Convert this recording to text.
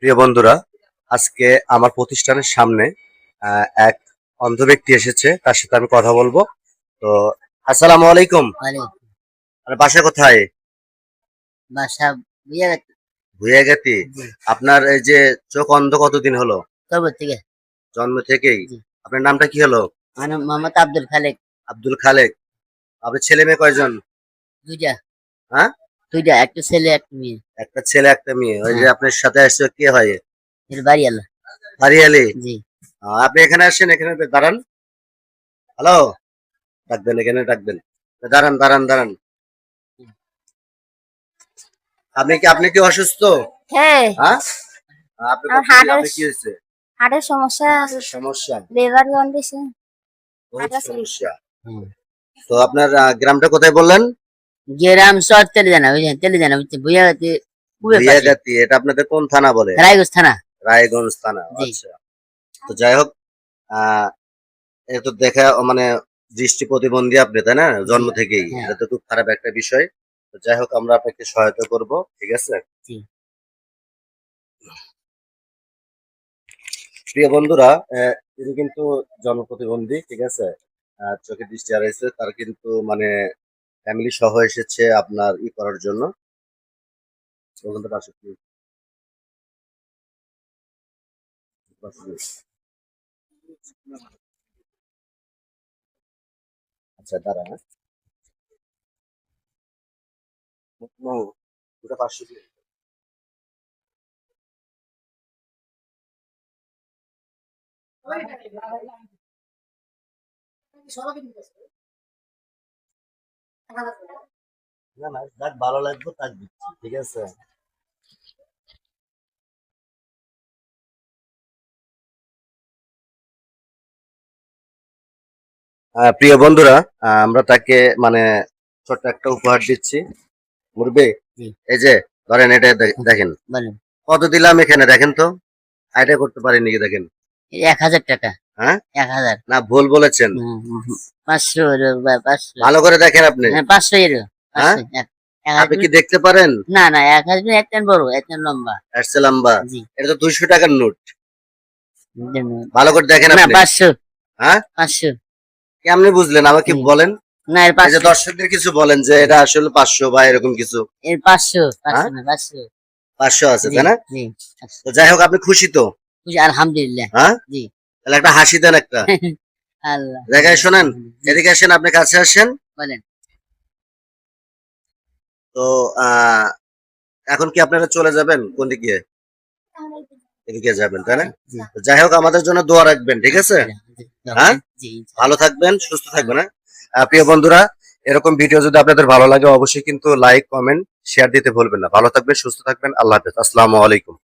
প্রিয় বন্ধুরা, আজকে আমার প্রতিষ্ঠানের সামনে এক অন্ধ ব্যক্তি এসেছে, তার সাথে আমি কথা বলবো। তো আসসালামু আলাইকুম। ওয়ালাইকুম। আর বাসা কোথায়? বাসা বুঝে গেছে। ভুইয়াগাতি। জি। আপনার এই যে চোখ অন্ধ কতদিন হলো? কবে থেকে? জন্ম থেকেই? জি। আপনার নামটা কি হলো? আমার নাম মোহাম্মদ আব্দুল খালেক। আব্দুল খালেক। আপনার ছেলে মেয়ে কয়জন? দুইটা। হ্যাঁ, দুইটা, একটা ছেলে একটা মেয়ে। একটা ছেলে একটা মেয়ে। ওই যে হ্যাঁ। আপনার সাথে আসছে কে হয়? এর বাড়ি আল্লাহ। হারিয়ালি। জি। আপনি এখানে আসেন, এখানে দাঁড়ান। হ্যালো, ডাকবেন, এখানে ডাকবেন। দাঁড়ান দাঁড়ান দাঁড়ান। আপনি কি অসুস্থ? হ্যাঁ, হ্যাঁ, আপনি আমার হার্টের কি হয়েছে? হার্টের সমস্যা, সমস্যা? লিভার জন্ডিস, বহুত হার্ট সমস্যা। হুম। তো আপনার গ্রামটা কোথায় বললেন? গ্রাম শহর তেলেজানা, বুঝলেন? তেলেজানা বুঝে গেছে। ভুইয়াগাতি। এটা আপনাদের কোন থানা বলে? রায়গঞ্জ থানা। রায়গঞ্জ থানা। জি। আচ্ছা। তো যাই হোক, আহ এ তো দেখা মানে দৃষ্টি প্রতিবন্ধী আপনি, তাই না? জন্ম জি। থেকেই। হ্যাঁ। এটা তো খুব খারাপ একটা বিষয়। তো যাই হোক, আমরা আপনাকে সহায়তা করব, ঠিক আছে? জি। প্রিয় বন্ধুরা, তিনি কিন্তু জন্ম প্রতিবন্ধী, ঠিক আছে? চোখে দৃষ্টি হারাইছে, তার কিন্তু মানে ফ্যামিলি সহ এসেছে আপনার করার জন্য। ওখান থেকে পাশে আচ্ছা, দাঁড়া, হ্যাঁ। ওটা 500 দিয়ে। না না, যাক ভালো লাগবে তাক দিচ্ছি, ঠিক আছে? প্রিয় বন্ধুরা, আমরা তাকে মানে ছোট্ট একটা উপহার দিচ্ছি। মুরবে, জি। এই যে ধরেন, এটা দেখেন বলেন। কত দিলাম এখানে, দেখেন তো। আইডিয়া করতে পারেন নাকি, দেখেন। 1000 টাকা। হ্যাঁ, 1000। না ভুল বলেছেন। 500 500। ভালো করে দেখেন আপনি। হ্যাঁ, 500 এর। হ্যাঁ, 500। আপনি কি দেখতে পারেন? না না, 1000 একটা বড়, একটা লম্বা। আসছে লম্বা। জি। এটা তো 200 টাকার নোট। দেন। ভালো করে দেখেন না, আপনি। 500। হ্যাঁ, 500। কেমনে বুঝলেন আমাকে হুম। বলেন। না, এর এই যে 500। দর্শকদের কিছু বলেন যে এটা আসলে 500 বা এরকম কিছু। এর 500। হ্যাঁ, 500 না, 500। 500 আছে, জি। তাই না? জি। তো যাই হোক, আপনি খুশি তো? খুশি, আলহামদুলিল্লাহ। হ্যাঁ, জি। তাহলে একটা হাসি দেন একটা। আল্লাহ। দেখায় শোনেন। জি। এদিকে আসেন, আপনি কাছে আসেন। বলেন। তো আহ এখন কি আপনারা চলে যাবেন কোন দিকে? এদিকে যাবেন, তাই না? জি। তো যাই হোক, আমাদের জন্য দোয়া রাখবেন, ঠিক আছে? হ্যাঁ, জি। ভালো থাকবেন, সুস্থ থাকবেন। হ্যাঁ, প্রিয় বন্ধুরা, এরকম ভিডিও যদি আপনাদের ভালো লাগে অবশ্যই কিন্তু লাইক, কমেন্ট, শেয়ার দিতে ভুলবেন না। ভালো থাকবেন, সুস্থ থাকবেন। আল্লাহ হাফেজ। আসসালামু আলাইকুম।